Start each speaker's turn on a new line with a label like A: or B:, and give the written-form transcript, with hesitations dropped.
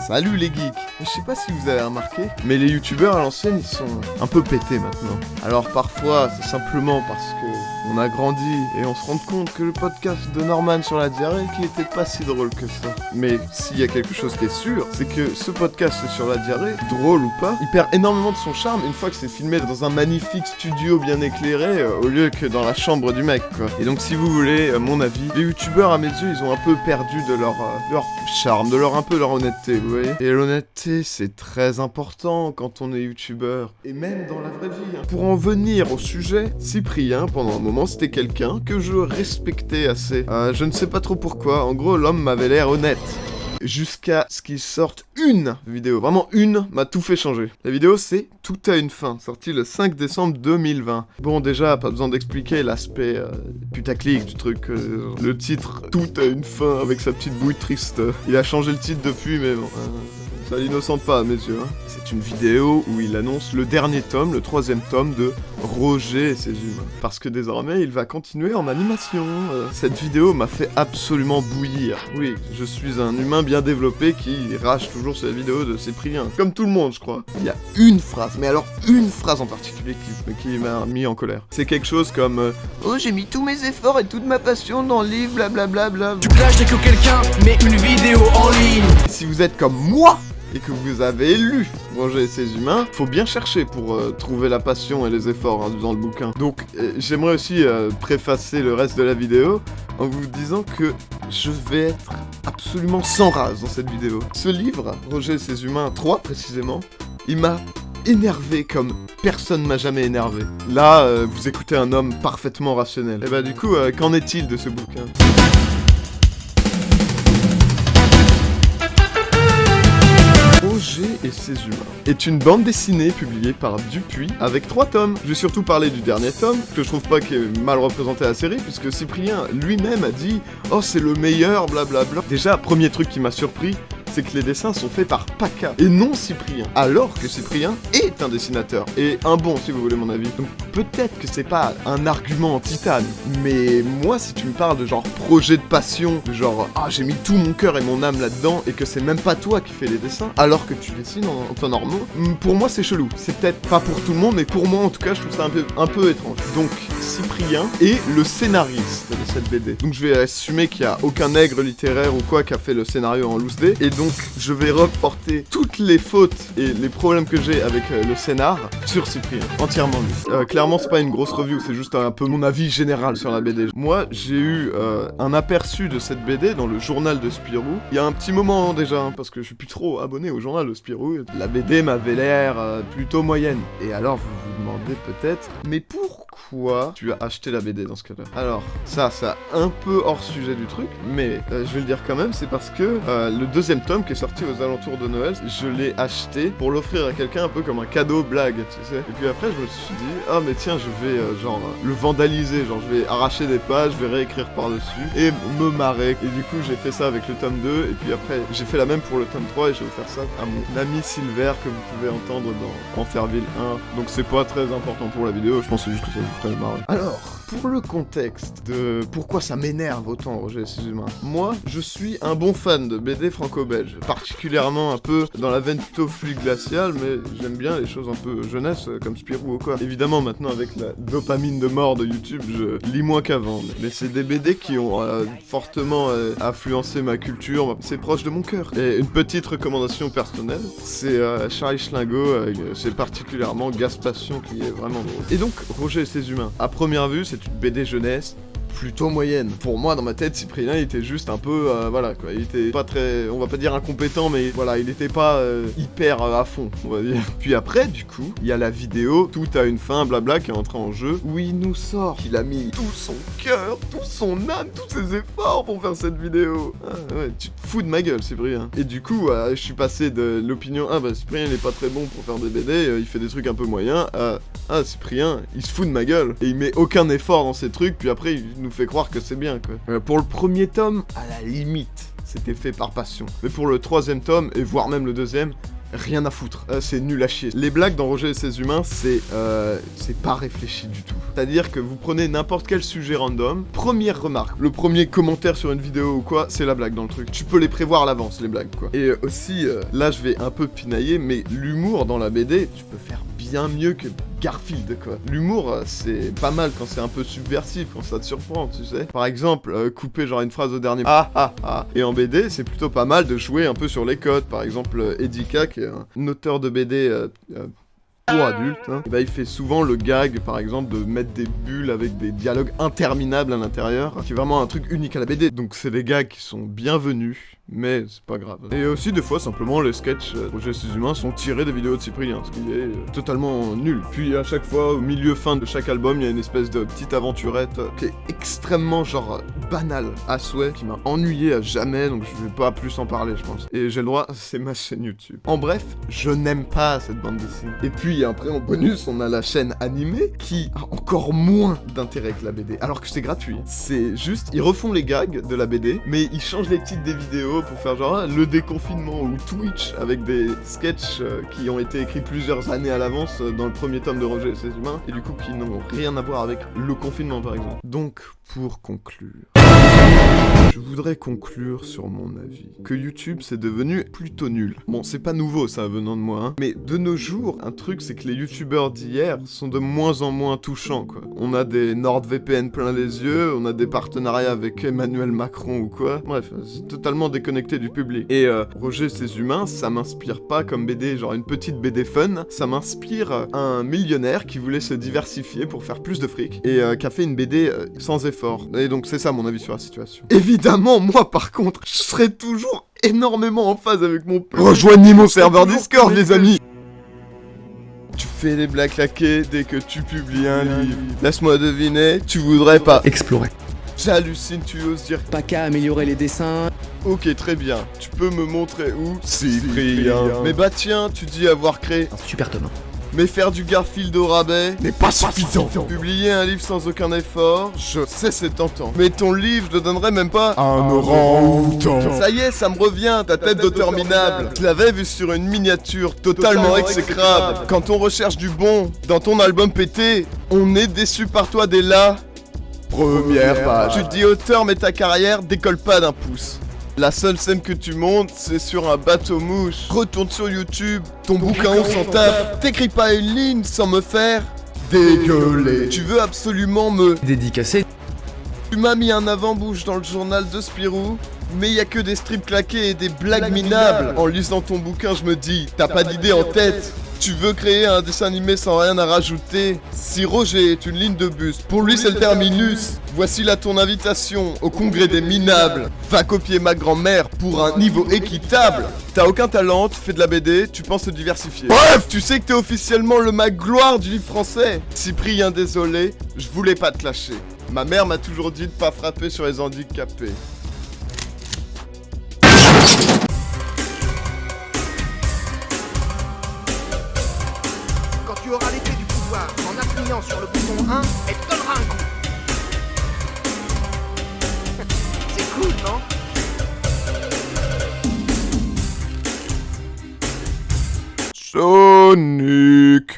A: Salut les geeks. Je sais pas si vous avez remarqué, mais les youtubeurs à l'ancienne, ils sont un peu pétés maintenant. Alors parfois, c'est simplement parce que on a grandi et on se rend compte que le podcast de Norman sur la diarrhée qui était pas si drôle que ça. Mais s'il y a quelque chose qui est sûr, c'est que ce podcast sur la diarrhée, drôle ou pas, il perd énormément de son charme une fois que c'est filmé dans un magnifique studio bien éclairé au lieu que dans la chambre du mec, quoi. Et donc si vous voulez mon avis, les youtubeurs à mes yeux, ils ont un peu perdu de leur charme, de leur honnêteté, vous voyez. Et l'honnêteté, c'est très important quand on est youtubeur. Et même dans la vraie vie. Pour en venir au sujet, Cyprien, pendant un moment, c'était quelqu'un que je respectais assez. Je ne sais pas trop pourquoi. En gros, l'homme m'avait l'air honnête. Jusqu'à ce qu'il sorte une vidéo, vraiment une, m'a tout fait changer. La vidéo c'est Tout a une fin, sortie le 5 décembre 2020. Bon déjà, pas besoin d'expliquer l'aspect putaclic du truc. Le titre Tout a une fin avec sa petite bouille triste. Il a changé le titre depuis mais bon... ça l'innocente pas à mes yeux. C'est une vidéo où il annonce le dernier tome, le 3e tome de Roger et ses humains. Parce que désormais, il va continuer en animation. Cette vidéo m'a fait absolument bouillir. Oui, je suis un humain bien développé qui rage toujours sur la vidéo de Cyprien. Comme tout le monde, je crois. Il y a une phrase, mais alors une phrase en particulier qui m'a mis en colère. C'est quelque chose comme oh, j'ai mis tous mes efforts et toute ma passion dans le livre, blablabla.
B: Tu clashes dès que quelqu'un met une vidéo en ligne.
A: Si vous êtes comme moi, et que vous avez lu Roger et ses humains, faut bien chercher pour trouver la passion et les efforts dans le bouquin. Donc j'aimerais aussi préfacer le reste de la vidéo en vous disant que je vais être absolument sans rase dans cette vidéo. Ce livre, Roger et ses humains 3 précisément, il m'a énervé comme personne m'a jamais énervé. Là, vous écoutez un homme parfaitement rationnel. Et bah du coup, qu'en est-il de ce bouquin ? Roger et ses humains est une bande dessinée publiée par Dupuis avec 3 tomes. Je vais surtout parler du dernier tome, que je trouve pas qu'il est mal représenté à la série, puisque Cyprien lui-même a dit « Oh, c'est le meilleur, blablabla ». Déjà, premier truc qui m'a surpris, c'est que les dessins sont faits par Paca, et non Cyprien. Alors que Cyprien est un dessinateur, et un bon si vous voulez mon avis. Donc peut-être que c'est pas un argument en titane, mais moi si tu me parles de genre projet de passion, de genre ah j'ai mis tout mon cœur et mon âme là-dedans, et que c'est même pas toi qui fais les dessins, alors que tu dessines en temps normal, pour moi c'est chelou. C'est peut-être pas pour tout le monde, mais pour moi en tout cas je trouve ça un peu étrange. Donc Cyprien est le scénariste de cette BD. Donc je vais assumer qu'il y a aucun nègre littéraire ou quoi qui a fait le scénario en loose dé, et donc je vais reporter toutes les fautes et les problèmes que j'ai avec le scénar sur Cyprien, entièrement lu. Clairement c'est pas une grosse review, c'est juste un peu mon avis général sur la BD. Moi j'ai eu un aperçu de cette BD dans le journal de Spirou, il y a un petit moment déjà, hein, parce que je suis plus trop abonné au journal de Spirou, la BD m'avait l'air plutôt moyenne. Et alors vous vous demandez peut-être, mais pourquoi tu as acheté la BD dans ce cas-là? Alors, ça un peu hors sujet du truc, mais je vais le dire quand même, c'est parce que le 2e tome qui est sorti aux alentours de Noël, je l'ai acheté pour l'offrir à quelqu'un un peu comme un cadeau blague, tu sais. Et puis après, je me suis dit, ah mais tiens, je vais le vandaliser, genre je vais arracher des pages, je vais réécrire par-dessus et me marrer. Et du coup, j'ai fait ça avec le tome 2, et puis après, j'ai fait la même pour le tome 3, et je vais faire ça à mon ami Silver que vous pouvez entendre dans Enferville 1. Donc c'est pas très important pour la vidéo, je pense que c'est juste que ça vous ferait marrer. Alors, pour le contexte de pourquoi ça m'énerve autant Roger et ses humains, moi je suis un bon fan de BD franco-belge, particulièrement un peu dans la veine plutôt fluide glaciale, mais j'aime bien les choses un peu jeunesse comme Spirou ou quoi. Évidemment maintenant avec la dopamine de mort de YouTube, je lis moins qu'avant, mais c'est des BD qui ont fortement influencé ma culture, c'est proche de mon cœur. Et une petite recommandation personnelle, c'est Charlie Schlingo, c'est particulièrement Gaspation qui est vraiment drôle. Et donc Roger et ses humains, à première vue c'est une BD jeunesse plutôt moyenne. Pour moi, dans ma tête, Cyprien, il était juste un peu, voilà, quoi. Il était pas très, on va pas dire incompétent, mais voilà, il était pas hyper à fond, on va dire. Puis après, du coup, il y a la vidéo, Tout a une fin, blabla, qui est entrée en jeu, où il nous sort qu'il a mis tout son cœur, tout son âme, tous ses efforts pour faire cette vidéo. Ah, ouais, tu te fous de ma gueule, Cyprien. Et du coup, je suis passé de l'opinion, ah bah, Cyprien, il est pas très bon pour faire des BD, il fait des trucs un peu moyens, ah, Cyprien, il se fout de ma gueule. Et il met aucun effort dans ses trucs, puis après, il nous fait croire que c'est bien, quoi. Pour le premier tome, à la limite, c'était fait par passion. Mais pour le 3e tome, et voire même le 2e, rien à foutre. C'est nul à chier. Les blagues dans Roger et ses humains, c'est pas réfléchi du tout. C'est-à-dire que vous prenez n'importe quel sujet random, première remarque, le premier commentaire sur une vidéo ou quoi, c'est la blague dans le truc. Tu peux les prévoir à l'avance, les blagues, quoi. Et aussi, là, je vais un peu pinailler, mais l'humour dans la BD, tu peux faire bien mieux que Garfield, quoi. L'humour, c'est pas mal quand c'est un peu subversif, quand ça te surprend, tu sais. Par exemple, couper genre une phrase au dernier ah ah ah. Et en BD, c'est plutôt pas mal de jouer un peu sur les codes. Par exemple, Edika, qui est un auteur de BD pour adultes, hein, et bah, il fait souvent le gag, par exemple, de mettre des bulles avec des dialogues interminables à l'intérieur, qui est vraiment un truc unique à la BD. Donc c'est des gags qui sont bienvenus, mais c'est pas grave. Et aussi, des fois, simplement, les sketchs Roger et ses humains sont tirés des vidéos de Cyprien, ce qui est totalement nul. Puis à chaque fois, au milieu fin de chaque album, il y a une espèce de petite aventurette qui est extrêmement, genre, banale à souhait, qui m'a ennuyé à jamais, donc je vais pas plus en parler, je pense. Et j'ai le droit, c'est ma chaîne YouTube. En bref, je n'aime pas cette bande dessinée. Et puis, après, en bonus, on a la chaîne animée, qui a encore moins d'intérêt que la BD, alors que c'est gratuit. C'est juste, ils refont les gags de la BD, mais ils changent les titres des vidéos pour faire genre le déconfinement ou Twitch, avec des sketchs qui ont été écrits plusieurs années à l'avance dans le premier tome de Roger et ses humains, et du coup qui n'ont rien à voir avec le confinement par exemple. Donc, pour conclure, je voudrais conclure sur mon avis que YouTube c'est devenu plutôt nul. Bon, c'est pas nouveau ça venant de moi, hein, mais de nos jours, un truc c'est que les youtubeurs d'hier sont de moins en moins touchants, quoi. On a des NordVPN plein les yeux, on a des partenariats avec Emmanuel Macron ou quoi. Bref, c'est totalement déconnecté du public. Et Roger et ses humains, ça m'inspire pas comme BD, genre une petite BD fun, ça m'inspire un millionnaire qui voulait se diversifier pour faire plus de fric, et qui a fait une BD sans effort. Et donc c'est ça mon avis sur la situation. Évidemment, moi par contre, je serai toujours énormément en phase avec mon... Rejoignez mon serveur Discord, les amis. Tu fais des blagues claquées dès que tu publies un livre. Laisse-moi deviner, tu voudrais pas...
B: Explorer.
A: J'hallucine, tu oses dire...
B: Pas qu'à améliorer les dessins.
A: Ok, très bien. Tu peux me montrer où? Cyprien. Mais bah tiens, tu dis avoir créé...
B: Un super tome.
A: Mais faire du Garfield au rabais n'est pas suffisant. Publier un livre sans aucun effort, je sais c'est tentant. Mais ton livre, je ne donnerais même pas un orang-outan. Ça y est, ça me revient, ta tête d'auteur minable. Je l'avais vu sur une miniature totalement exécrable. Quand on recherche du bon dans ton album pété, on est déçu par toi dès là. Première page. Tu te dis auteur, mais ta carrière décolle pas d'un pouce. La seule scène que tu montes, c'est sur un bateau mouche. Retourne sur YouTube, ton bouquin on s'en tape. T'écris pas une ligne sans me faire dégueuler. Tu veux absolument me
B: Dédicacé.
A: Tu m'as mis un avant-bouche dans le journal de Spirou, mais y a que des strips claqués et des blagues minables. En lisant ton bouquin, je me dis, t'as pas d'idée en tête. Tu veux créer un dessin animé sans rien à rajouter? Si Roger est une ligne de bus, pour lui c'est le terminus. Voici là ton invitation au congrès des minables. Va copier ma grand-mère pour un niveau équitable. T'as aucun talent, tu fais de la BD, tu penses te diversifier. Bref, tu sais que t'es officiellement le mag gloire du livre français. Cyprien, désolé, je voulais pas te lâcher. Ma mère m'a toujours dit de pas frapper sur les handicapés.
C: Tu auras l'épée du pouvoir. En appuyant sur le bouton 1, elle te donnera un coup. C'est cool, non?
A: Sonic.